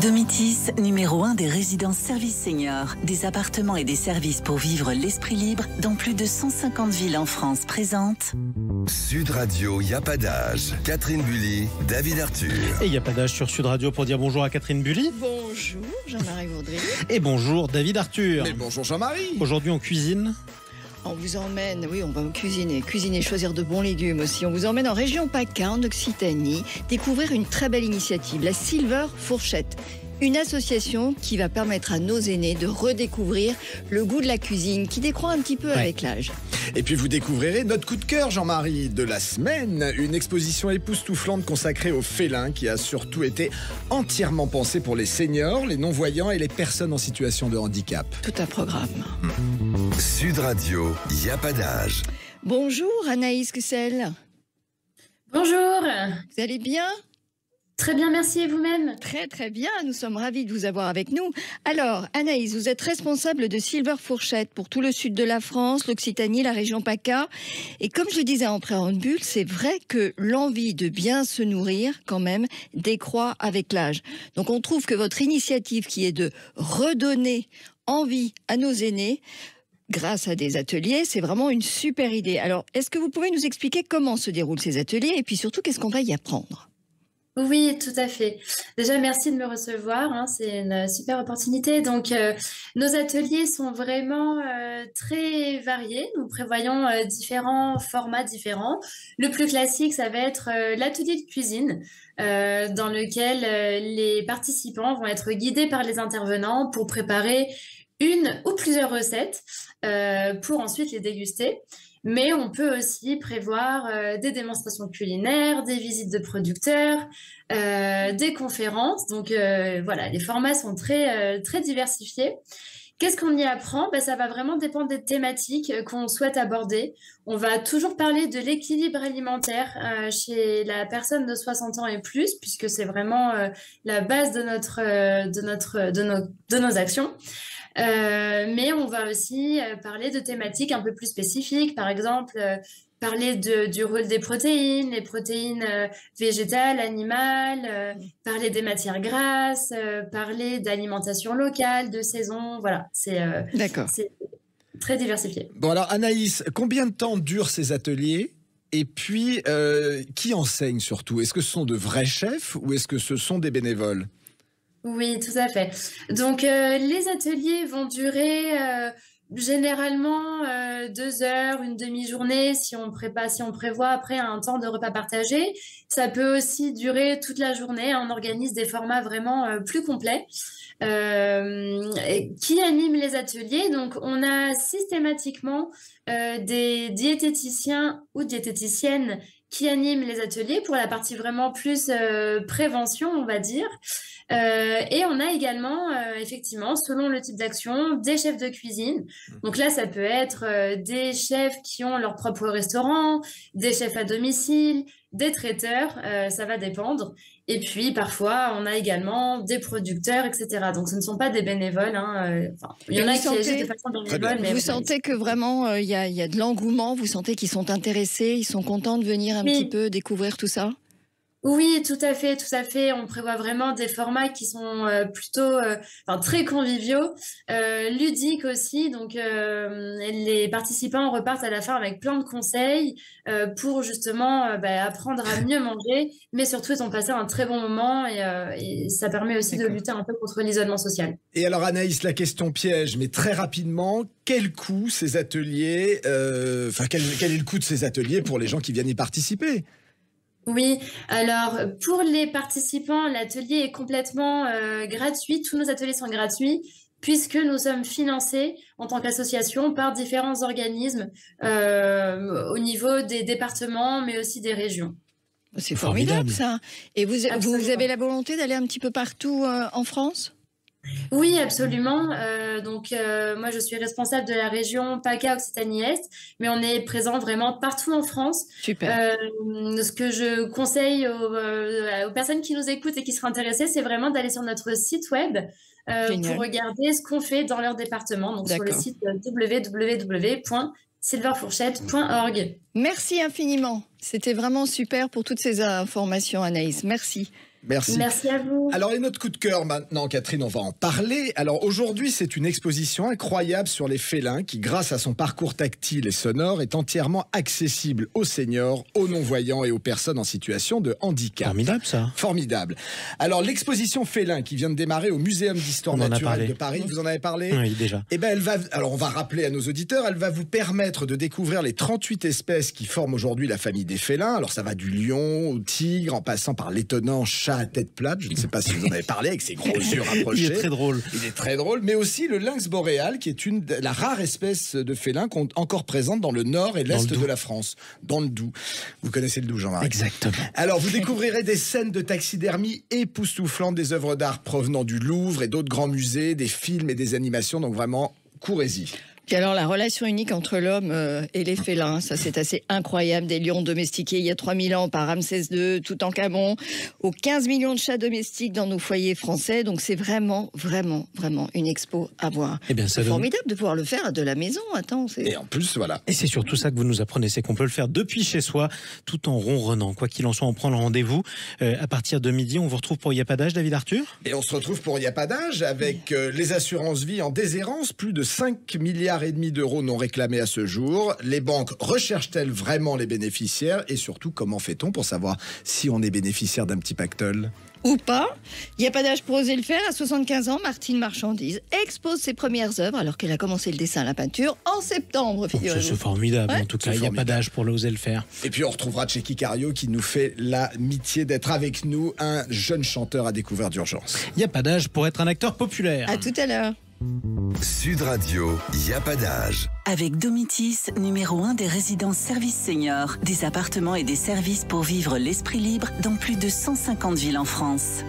Domitis, numéro 1 des résidences services seniors, des appartements et des services pour vivre l'esprit libre dans plus de 150 villes en France, présente Sud Radio, y a pas d'âge. Catherine Bully, David Arthur. Et il n'y a pas d'âge sur Sud Radio pour dire bonjour à Catherine Bully. Bonjour Jean-Marie Vaudry. Et bonjour David Arthur. Mais bonjour Jean-Marie. Aujourd'hui on cuisine. On vous emmène, oui, on va cuisiner, choisir de bons légumes aussi. On vous emmène en région PACA, en Occitanie, découvrir une très belle initiative, la Silver Fourchette. Une association qui va permettre à nos aînés de redécouvrir le goût de la cuisine qui décroît un petit peu avec l'âge. Et puis vous découvrirez notre coup de cœur, Jean-Marie, de la semaine. Une exposition époustouflante consacrée aux félins qui a surtout été entièrement pensée pour les seniors, les non-voyants et les personnes en situation de handicap. Tout un programme. Sud Radio, y a pas d'âge. Bonjour Anaïs Cussel. Bonjour. Vous allez bien ? Très bien, merci, et vous-même ? Très très bien, nous sommes ravis de vous avoir avec nous. Alors Anaïs, vous êtes responsable de Silver Fourchette pour tout le sud de la France, l'Occitanie, la région PACA. Et comme je le disais en préambule, c'est vrai que l'envie de bien se nourrir quand même décroît avec l'âge. Donc on trouve que votre initiative qui est de redonner envie à nos aînés grâce à des ateliers, c'est vraiment une super idée. Alors est-ce que vous pouvez nous expliquer comment se déroulent ces ateliers et puis surtout qu'est-ce qu'on va y apprendre ? Oui, tout à fait. Déjà, merci de me recevoir. C'est une super opportunité. Donc, nos ateliers sont vraiment très variés. Nous prévoyons différents formats différents. Le plus classique, ça va être l'atelier de cuisine, dans lequel les participants vont être guidés par les intervenants pour préparer une ou plusieurs recettes pour ensuite les déguster. Mais on peut aussi prévoir des démonstrations culinaires, des visites de producteurs, des conférences. Donc voilà, les formats sont très diversifiés. Qu'est-ce qu'on y apprend ? Ça va vraiment dépendre des thématiques qu'on souhaite aborder. On va toujours parler de l'équilibre alimentaire chez la personne de 60 ans et plus, puisque c'est vraiment la base de nos actions. Mais on va aussi parler de thématiques un peu plus spécifiques, par exemple parler du rôle des protéines, les protéines végétales, animales, parler des matières grasses, parler d'alimentation locale, de saison, voilà, c'est très diversifié. Bon alors Anaïs, combien de temps durent ces ateliers ? Et puis, qui enseigne surtout ? Est-ce que ce sont de vrais chefs ou est-ce que ce sont des bénévoles ? Oui, tout à fait. Donc, les ateliers vont durer généralement 2 heures, une demi-journée si on prévoit après un temps de repas partagé. Ça peut aussi durer toute la journée. On organise des formats vraiment plus complets. Qui anime les ateliers ? Donc, on a systématiquement des diététiciens ou diététiciennes qui animent les ateliers pour la partie vraiment plus prévention, on va dire. Et on a également, effectivement, selon le type d'action, des chefs de cuisine. Donc là, ça peut être des chefs qui ont leur propre restaurant, des chefs à domicile, des traiteurs, ça va dépendre. Et puis, parfois, on a également des producteurs, etc. Donc, ce ne sont pas des bénévoles. Il y en a qui agissent de façon bénévole. Mais vous sentez que vraiment, il y a de l'engouement, vous sentez qu'ils sont intéressés, ils sont contents de venir un petit peu découvrir tout ça ? Oui, tout à fait. On prévoit vraiment des formats qui sont plutôt très conviviaux, ludiques aussi. Donc, les participants repartent à la fin avec plein de conseils pour justement apprendre à mieux manger, mais surtout ils ont passé un très bon moment et ça permet aussi de lutter un peu contre l'isolement social. Et alors Anaïs, la question piège, mais très rapidement, quel coût ces ateliers, quel est le coût de ces ateliers pour les gens qui viennent y participer ? Oui, alors pour les participants, l'atelier est complètement gratuit. Tous nos ateliers sont gratuits puisque nous sommes financés en tant qu'association par différents organismes au niveau des départements, mais aussi des régions. C'est formidable ça. Et vous avez la volonté d'aller un petit peu partout en France ? Oui, absolument. Moi, je suis responsable de la région PACA Occitanie-Est, mais on est présent vraiment partout en France. Super. Ce que je conseille aux personnes qui nous écoutent et qui seraient intéressées, c'est vraiment d'aller sur notre site web pour regarder ce qu'on fait dans leur département. Donc, sur le site www.silverfourchette.org. Merci infiniment. C'était vraiment super pour toutes ces informations, Anaïs. Merci. Merci. Merci à vous. Alors, et notre coup de cœur maintenant, Catherine, on va en parler. Alors, aujourd'hui, c'est une exposition incroyable sur les félins qui, grâce à son parcours tactile et sonore, est entièrement accessible aux seniors, aux non-voyants et aux personnes en situation de handicap. Formidable, ça. Formidable. Alors, l'exposition félin qui vient de démarrer au Muséum d'Histoire naturelle de Paris, vous en avez parlé? Oui, déjà. Eh ben, alors, on va rappeler à nos auditeurs, elle va vous permettre de découvrir les 38 espèces qui forment aujourd'hui la famille des félins. Alors, ça va du lion au tigre, en passant par l'étonnant chat à tête plate. Je ne sais pas si vous en avez parlé, avec ses gros yeux rapprochés. Il est très drôle. Il est très drôle, mais aussi le lynx boréal, qui est la rare espèce de félin encore présente dans le nord et l'est de la France, dans le Doubs. Vous connaissez le Doubs, Jean-Marie? Exactement. Alors, vous découvrirez des scènes de taxidermie époustouflantes, des œuvres d'art provenant du Louvre et d'autres grands musées, des films et des animations, donc vraiment, courez-y. Puis alors, la relation unique entre l'homme et les félins, ça c'est assez incroyable. Des lions domestiqués il y a 3000 ans par Ramsès II, Toutankhamon, aux 15 millions de chats domestiques dans nos foyers français. Donc c'est vraiment, vraiment, vraiment une expo à voir. Eh bien, c'est formidable de pouvoir le faire de la maison. Et en plus, voilà. Et c'est surtout ça que vous nous apprenez, c'est qu'on peut le faire depuis chez soi, tout en ronronnant. Quoi qu'il en soit, on prend le rendez-vous. À partir de midi, on vous retrouve pour Il n'y a pas d'âge, David Arthur? Et on se retrouve pour Il n'y a pas d'âge avec les assurances vie en déshérence, plus de 5,5 milliards d'euros non réclamés à ce jour. Les banques recherchent-elles vraiment les bénéficiaires? Et surtout, comment fait-on pour savoir si on est bénéficiaire d'un petit pactole? Ou pas. Il n'y a pas d'âge pour oser le faire. À 75 ans, Martine Marchandise expose ses premières œuvres alors qu'elle a commencé le dessin et la peinture en septembre. C'est formidable, en tout cas. Il n'y a pas d'âge pour l'oser le faire. Et puis on retrouvera Tchéky Cario qui nous fait l'amitié d'être avec nous, un jeune chanteur à découvert d'urgence. Il n'y a pas d'âge pour être un acteur populaire. À tout à l'heure. Sud Radio, il n'y a pas d'âge. Avec Domitis, numéro 1 des résidences services seniors, des appartements et des services pour vivre l'esprit libre dans plus de 150 villes en France.